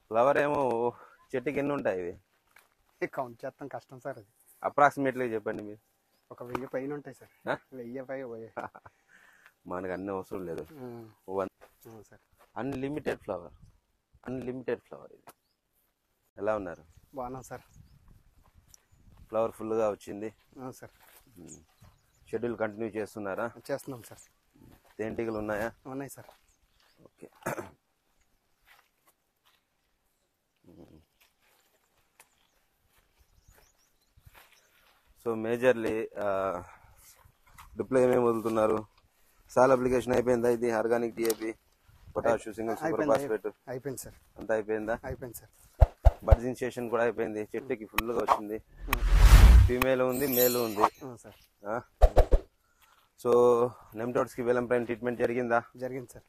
Flower ఏమో చెట్టుకి ఎన్ని ఉంటాయి ఇవి? కౌంట్ చేస్తాం కష్టం సార్. అది అప్రాక్సిమేట్లీ చెప్పండి మీరు. ఒక 1000 పైన ఉంటాయి సార్. 1000 పై మనకు అన్ని అవసరం లేదు. సార్. అన్లిమిటెడ్ ఫ్లవర్ ఇది. ఎలా ఉన్నారు? బాగున్నాం సార్. ఫ్లవర్ ఫుల్గా వచ్చింది సార్. షెడ్యూల్ కంటిన్యూ చేస్తున్నారా? చేస్తున్నాం సార్. తేనెటీగలు ఉన్నాయా? ఉన్నాయి సార్. ఓకే. సో మేజర్లీ డ్రిప్లో ఏమేమి వదులుతున్నారు? సాల్ అప్లికేషన్ అయిపోయిందా? ఇది organic DAP, potassium, single super phosphate అయిపోయింది సార్. అంతా అయిపోయిందా? అయిపోయింది సార్. బర్జిన్సేషన్ కూడా అయిపోయింది. చెట్టుకి ఫుల్గా వచ్చింది. ఫీమేల్ ఉంది, మేల్ ఉంది సార్. సో నెమ్టోడ్స్కి వెలంప్రైన్ ట్రీట్మెంట్ జరిగిందా? జరిగింది సార్.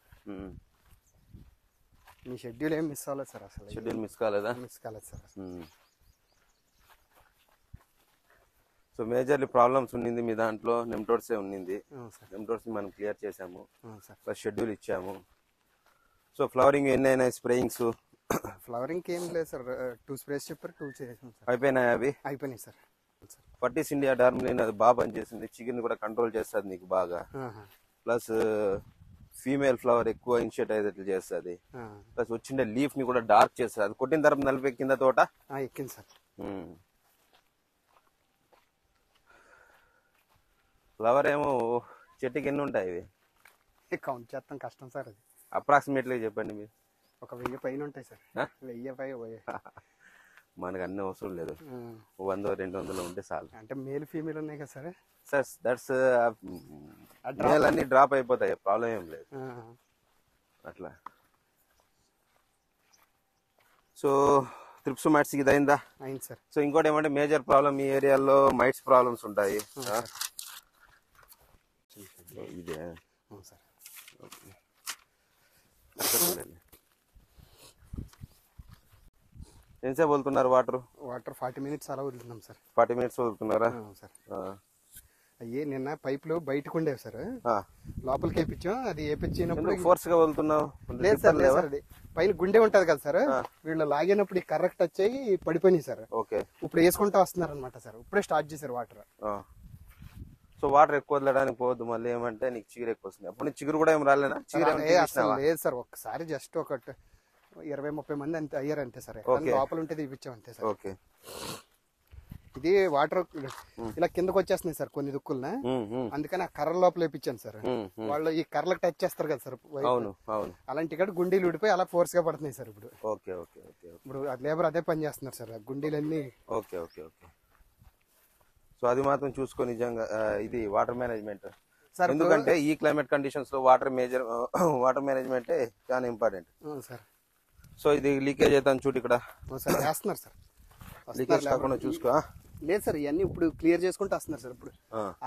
మీ షెడ్యూల్ ఏం మిస్ అవ్వలేదు సార్. అసలు షెడ్యూల్ మిస్ కాలేదా? మిస్ కాలేదు సార్. సో మేజర్లీ ప్రాబ్లమ్స్ ఉన్నింది మీ దాంట్లో, నెమ్టోడ్సే ఉన్నింది. నెమ్టోడ్స్ని మనం క్లియర్ చేసాము, ప్లస్ షెడ్యూల్ ఇచ్చాము. సో ఫ్లవరింగ్ ఎన్ని అయినాయి? స్ప్రేయింగ్స్ ఫ్లవరింగ్ ఏం లేదు సార్. 2 స్ప్రేస్ చెప్పారు, 2 చేసాం సార్. అయిపోయినాయి అవి? అయిపోయినాయి సార్. పట్టిస్ ఇండియా డార్మిలిన్ అది బాగా పనిచేసింది. చికెన్ కూడా కంట్రోల్ చేస్తుంది నీకు బాగా. ప్లస్ ఫీమేల్ ఫ్లవర్ ఎక్కువ ఇనిషియేట్ అయ్యేటట్లు చేస్తుంది. ప్లస్ వచ్చిండే లీఫ్ ని కూడా డార్క్ చేస్తుంది. అది కొట్టిన తర్వాత 40 కింద తోట ఎక్కింది సార్. ఫ్లవర్ ఏమో చెట్టుకి ఎన్ని ఉంటాయి ఇవి? కౌంట్ చేస్తాం కష్టం సార్. అది అప్రాక్సిమేట్లీ చెప్పండి మీరు. ఒక 1000 పైన ఉంటాయి సార్. 1000 పై మనకు అన్ని అవసరం లేదు. 100-200 ఉంటే చాలు. అంటే మేల్ ఫీమేల్ ఉన్నాయి కదా సార్. సార్ దట్స్ మేల్ అన్ని డ్రాప్ అయిపోతాయి, ప్రాబ్లం ఏం లేదు అట్లా. సో త్రిప్స్ మైట్స్ ఇది అయిందా? అయింది సార్. సో ఇంకోటి ఏమంటే మేజర్ ప్రాబ్లం ఈ ఏరియాలో మైట్స్ ప్రాబ్లమ్స్ ఉంటాయి. ఇదే సార్. ఎంతసేపు వదులుతున్నారు వాటర్? 40 మినిట్స్ అలా వదులుతున్నాం సార్. 40 మినిట్స్ వదులుతున్నారా సార్? అయ్యే నిన్న పైపులు బయటకు ఉండేవి సార్, లోపలికి వేపించాం. అది వేపించినప్పుడు ఫోర్స్ గా వదులుతున్నావు? లేదు సార్, లేదు సార్. అది పైన గుండె ఉంటది కదా సార్, వీళ్ళు లాగినప్పుడు కరెక్ట్ వచ్చాయి పడిపోయినాయి సార్. ఓకే. ఇప్పుడు వేసుకుంటా వస్తున్నారు అనమాట సార్. ఇప్పుడే స్టార్ట్ చేశారు వాటర్. సో వాటర్ ఎక్కువ వదలడానికి పోవద్దు, మళ్ళీ ఏమంటే నీకు చిగురు ఎక్కువ వస్తుంది. అప్పుడు చిగురు కూడా ఏం రాలేనా? అసలు లేదు సార్. ఒక్కసారి జస్ట్ ఒక 20-30 మంది అంతే అయ్యారు అంతే సార్. లోపల ఉంటే ఇప్పించాం అంతే సార్. ఓకే. ఇది వాటర్ ఇలా కిందకు వచ్చేస్తున్నాయి సార్ కొన్ని దుక్కులన, అందుకని ఆ కర్ర లోపల వేపించాను సార్. వాళ్ళు ఈ కర్రలకు టచ్ చేస్తారు కదా సార్, అలాంటి కాడ గుండీలు ఉడిపోయి అలా ఫోర్స్ గా పడుతున్నాయి సార్ ఇప్పుడు. Okay okay okay. ఇప్పుడు లేబర్ అదే పని చేస్తున్నారు సార్, గుండీలన్నీ. Okay okay okay. సో అది మాత్రం చూసుకో నిజంగా. ఇది వాటర్ మేనేజ్మెంట్ సార్, ఎందుకంటే ఈ క్లైమేట్ కండిషన్స్ లో వాటర్ మేనేజ్మెంట్ చాలా ఇంపార్టెంట్ సార్. సో ఇది లీకేజ్ అవుతాను చూడు ఇక్కడ వేస్తున్నారు సార్. లీకేజ్ కాకుండా చూసుకో. లేదు సార్, ఇవన్నీ ఇప్పుడు క్లియర్ చేసుకుంటూ వస్తున్నారు సార్. ఇప్పుడు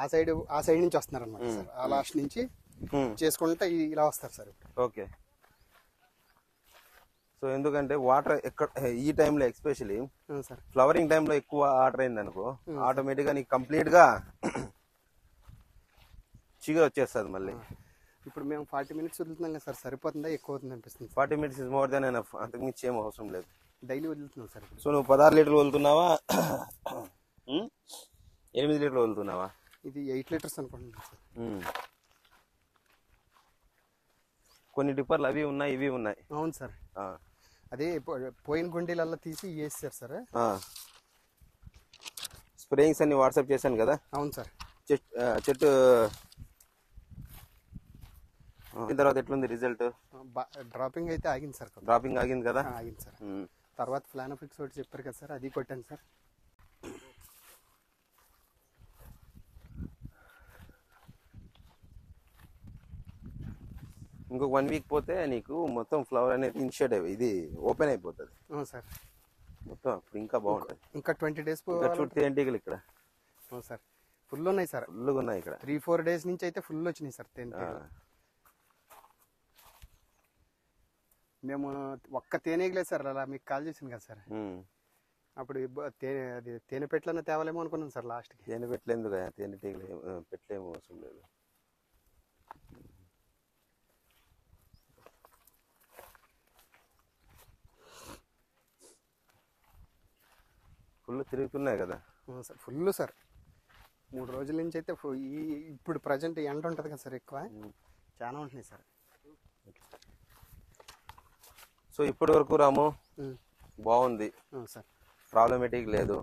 ఆ సైడ్ నుంచి వస్తున్నారు అనమాట సార్. ఆ లాస్ట్ నుంచి చేసుకుంటా ఇలా వస్తారు సార్ ఇప్పుడు. ఓకే. సో ఎందుకంటే వాటర్ ఎక్కడ ఈ టైంలో ఎస్పెషలీ ఫ్లవరింగ్ టైంలో ఎక్కువ వాటర్ అయింది అనుకో, ఆటోమేటిక్ గా నీకు కంప్లీట్ గా చిగురు వచ్చేస్తుంది మళ్ళీ. ఇప్పుడు మేము 40 మినిట్స్ వదులుతున్నాం కదా సార్, సరిపోతుందా ఎక్కువ అవుతుంది అనిపిస్తుంది? 40 minutes is more than enough, అంతకుమించి ఏం అవసరం లేదు. Daily వదులుతున్నాం sir. సో నువ్వు 16 లీటర్లు వదులుతున్నావా? 8 లీటర్లు వదులుతున్నావా? ఇది 8 లీటర్స్ అనుకుంటున్నాను సార్. కొన్ని డిప్పర్లు అవి ఉన్నాయి ఇవి ఉన్నాయి. అవును సార్. అదే పోయిన గుండీలల్లా తీసి వేసారు సార్. స్ప్రేయింగ్స్ అన్ని వాట్సాప్ చేశాను కదా. అవును సార్. చెట్టు తర్వాత ఎట్లుంది రిజల్ట్? డ్రాపింగ్ అయితే ఆగింది సార్. డ్రాపింగ్ ఆగింది కదా? ఆగింది సార్. తర్వాత ఫ్లానోఫిక్స్ ఒకటి చెప్పారు కదా సార్, అది కొట్టాను సార్. ఇంకొక 1 వీక్ పోతే నీకు మొత్తం ఫ్లవర్ అనేది ఇనిషియేట్ అయ్యి ఇది ఓపెన్ అయిపోతుంది. అవును సార్. మొత్తం ఇంకా బాగుంటుంది. ఇంకా 20 డేస్ చూడు తేనెటీగలు ఇక్కడ. అవును సార్, ఫుల్ ఉన్నాయి సార్. ఫుల్గా ఉన్నాయి ఇక్కడ. 3-4 డేస్ నుంచి అయితే ఫుల్ వచ్చినాయి సార్ తేనెటీగలు. మేము ఒక్క తేనెగలే సార్ అలా మీకు కాల్ చేసింది కదా సార్. అప్పుడు తేనె పెట్టలన్నా తేవాలేమో అనుకున్నాను సార్ లాస్ట్కి. తేనె పెట్టలేదు, తేనెటీగలు పెట్టలేమో అవసరం లేదు. ఫుల్ తిరుగుతున్నాయి కదా. సార్ ఫుల్ సార్ 3 రోజుల నుంచి అయితే ఇప్పుడు ప్రజెంట్ ఎండ ఉంటుంది కదా సార్, ఎక్కువ చాలా ఉంటున్నాయి సార్. సో ఇప్పటి వరకు రాము బాగుంది సార్, ప్రాబ్లమేటిక్ లేదు.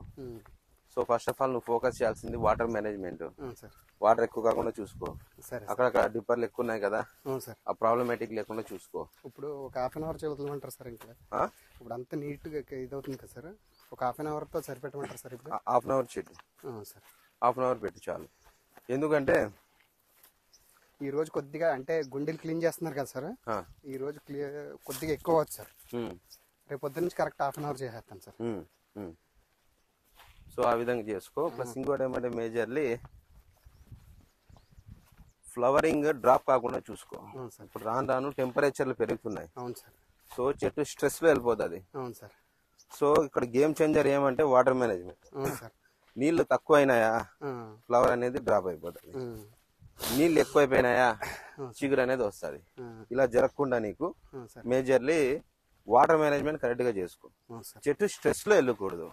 సో ఫస్ట్ ఆఫ్ ఆల్ నువ్వు ఫోకస్ చేయాల్సింది వాటర్ మేనేజ్మెంట్. వాటర్ ఎక్కువ కాకుండా చూసుకో. అక్కడక్కడ డిప్పర్లు ఎక్కువ ఉన్నాయి కదా, ఆ ప్రాబ్లమేటిక్ లేకుండా చూసుకో. ఇప్పుడు ఒక హాఫ్ అన్ అవర్ చదువుతామంటారు సార్. ఇంకా ఇప్పుడు అంత నీట్ గా ఇది అవుతుంది కదా సార్, ఒక హాఫ్ అన్ అవర్ తో సరిపెట్టమంటారు సార్. ఇప్పుడు హాఫ్ అన్ అవర్ చెట్టు సార్, హాఫ్ అన్ అవర్ పెట్టు చాలు. ఎందుకంటే ఈ రోజు కొద్దిగా అంటే గుండెలు క్లీన్ చేస్తున్నారు కదా సార్, ఈ రోజు కొద్దిగా ఎక్కువ అవచ్చు సార్. రేపు పొద్దున్న నుంచి కరెక్ట్ హాఫ్ అన్ అవర్ చేసేస్తాను సార్. సో ఆ విధంగా చేసుకో. ప్లస్ ఇంకోటి ఏమంటే మేజర్లీ ఫ్లవరింగ్ డ్రాప్ కాకుండా చూసుకో. ఇప్పుడు రాను రాను టెంపరేచర్లు పెరుగుతున్నాయి. అవును సార్. సో చెట్టు స్ట్రెస్ లో వెళ్ళిపోతుంది. అవును సార్. సో ఇక్కడ గేమ్ చేంజర్ ఏమంటే వాటర్ మేనేజ్మెంట్. అవును సార్. నీళ్లు తక్కువ అయినాయా ఫ్లవర్ అనేది డ్రాప్ అయిపోతుంది, నీళ్ళు ఎక్కువైపోయినాయా చిగురు అనేది వస్తుంది. ఇలా జరగకుండా నీకు మేజర్లీ వాటర్ మేనేజ్మెంట్ కరెక్ట్ గా చేసుకో. చెట్టు స్ట్రెస్ లో వెళ్ళకూడదు,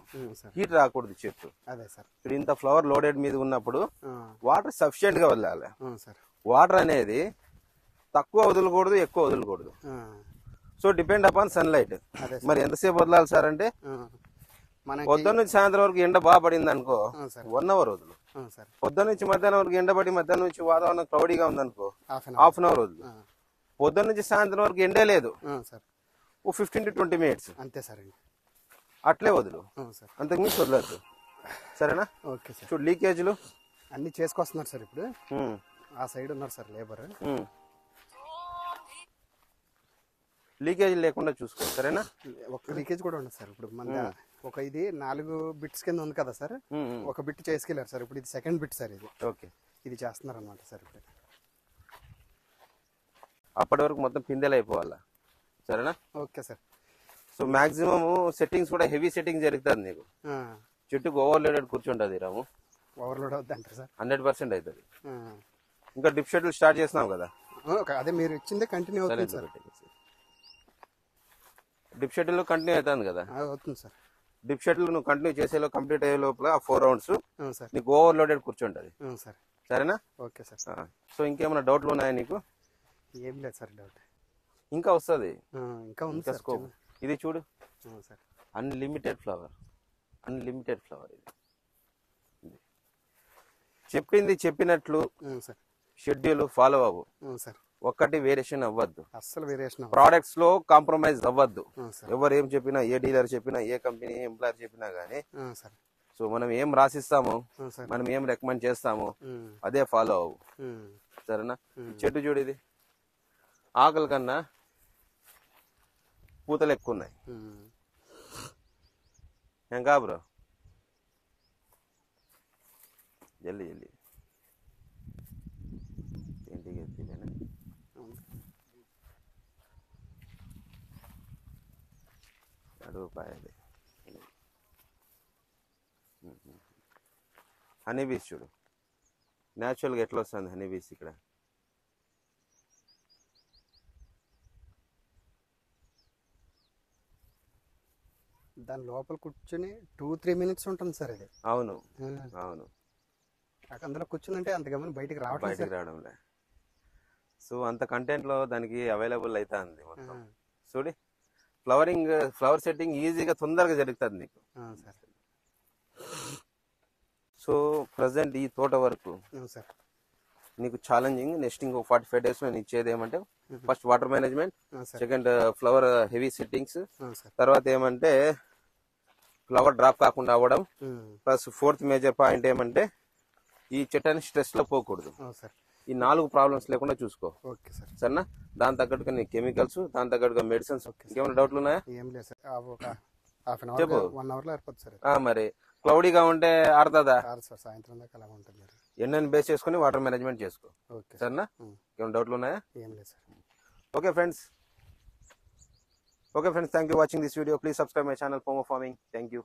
హీట్ రాకూడదు చెట్టు. ఇప్పుడు ఇంత ఫ్లవర్ లోడెడ్ మీద ఉన్నప్పుడు వాటర్ సఫిషియెంట్ గా వదలాలి. వాటర్ అనేది తక్కువ వదలకూడదు, ఎక్కువ వదలకూడదు. So depend upon sunlight. మరి ఎంతసేపు వదలాలి సార్ అంటే, పొద్దున్న నుంచి సాయంత్రం వరకు ఎండ బాగా పడింది అనుకో 1 అవర్ వదులు. పొద్దున్న నుంచి మధ్యాహ్నం వరకు ఎండ పడి మధ్యాహ్నం నుంచి వాతావరణం క్లౌడీగా ఉందనుకో హాఫ్ అన్ అవర్ వదులు. పొద్దున్న నుంచి సాయంత్రం వరకు ఎండే లేదు, 15 to 20 minutes అంతే సార్. అట్లే వదులు, అంతకు మించి వదలద్దు. సరేనా? Okay sir. చూడు లీకేజ్లు అన్ని చేసుకొస్తున్నారు సార్. ఇప్పుడు ఆ సైడ్ ఉన్నారు సార్ లేబర్, లీకేజ్ లేకుండా చూసుకో. సరేనా? ఒక్క లీకేజ్ కూడా ఉండదు సార్. ఇప్పుడు మన ఒక ఇది 4 బిట్స్ కింద ఉంది కదా సార్, ఒక బిట్ చేసుకెళ్ళారు సార్. ఇప్పుడు ఇది సెకండ్ బిట్ సార్. ఇది ఓకే, ఇది చేస్తున్నారు అనమాట సార్. ఇప్పుడు అప్పటి వరకు మొత్తం పిందెలు అయిపోవాలా. సరేనా? Okay sir. So maximum settings కూడా హెవీ సెట్టింగ్ జరుగుతుంది నీకు. చెట్టుకు ఓవర్లోడెడ్ కూర్చుంటుంది రాము. ఓవర్లోడ్ అవుతుంది అంటారు సార్? 100% అవుతుంది. ఇంకా డిప్ షెడ్యూల్ స్టార్ట్ చేస్తున్నావు కదా, అదే మీరు ఇచ్చిందే కంటిన్యూ అవుతుంది సార్. డిప్ షెడ్యూల్ కంటిన్యూ అవుతుంది కదా? అవుతుంది సార్. డిప్ షెడ్యూల్ నువ్వు కంటిన్యూ చేసే కంప్లీట్ అయ్యే లోపల 4 rounds నీకు ఓవర్లోడెడ్ కూర్చుంటుంది. సరేనా? Okay sir. సో ఇంకేమైనా డౌట్లు ఉన్నాయా నీకు? ఏం లేదు సార్ డౌట్. ఇంకా వస్తుంది, ఇంకా ఉంది సార్ స్కోప్. ఇది చూడు sir, unlimited flower. Unlimited flower. ఇది చెప్పింది చెప్పినట్లు షెడ్యూల్ ఫాలో అవ్వు. ఒక్కటి వేరియేషన్ అవ్వద్దు, అస్సలు వేరియేషన్. ప్రోడక్ట్స్ లో కాంప్రమైజ్ అవ్వద్దు. ఎవరు ఏం చెప్పినా, ఏ డీలర్ చెప్పినా, ఏ కంపెనీ ఎంప్లాయర్ చెప్పినా గానీ, సో మనం ఏం రాసిస్తామో, మనం ఏం రికమెండ్ చేస్తామో అదే ఫాలో అవ్వు. సరేనా? చెట్టు చూడు, ఇది ఆకలి కన్నా పూతలు ఎక్కువ ఉన్నాయి. ఏం కా బ్రో? జల్దీ జల్దీ ఇంటికి ఎత్తిలేనా? అడుగు పాయది. హనీ బీస్ చూడు, న్యాచురల్గా ఎట్లా వస్తుంది హనీ బీస్ ఇక్కడ. దాని లోపల కూర్చొని 2-3 minutes ఉంటుంది సార్ ఇది. అవును అవును, అందులో కూర్చుందంటే అంత గమని బయటికి రావడంలే. సో అంత కంటెంట్ లో దానికి అవైలబుల్ అవుతా ఉంది మొత్తం. చూడి, ఫ్లవర్ సెట్టింగ్ ఈజీగా తొందరగా జరుగుతుంది నీకు. సో ప్రజెంట్ ఈ తోట వరకు నీకు ఛాలెంజింగ్. నెక్స్ట్ ఇంకో 45 days లో నేను ఇచ్చేది ఏమంటే, first water management, second flower heavy settings, తర్వాత ఏమంటే ఫ్లవర్ డ్రాప్ కాకుండా అవ్వడం, ప్లస్ 4th మేజర్ పాయింట్ ఏమంటే ఈ చెట్టుని స్ట్రెస్ లో పోకూడదు. ఈ 4 ప్రాబ్లమ్స్ లేకుండా చూసుకో. సరేనా? దాని తగ్గట్టుగా నీ కెమికల్స్, దాని తగ్గట్టుగా మెడిసిన్స్. ఇంకేమైనా డౌట్లు ఉన్నాయా? చెప్పు. మరి క్లౌడీగా ఉంటే ఆడుతుందా? సాయంత్రం దాకా అలా ఉంటుంది. ఎండని బేస్ చేసుకుని వాటర్ మేనేజ్మెంట్ చేసుకో. సరేనా? ఏమైనా డౌట్లు ఉన్నాయా? ఏం లేదు sir. Okay friends, thank you watching this video. Please subscribe my channel, FOMO farming. Thank you.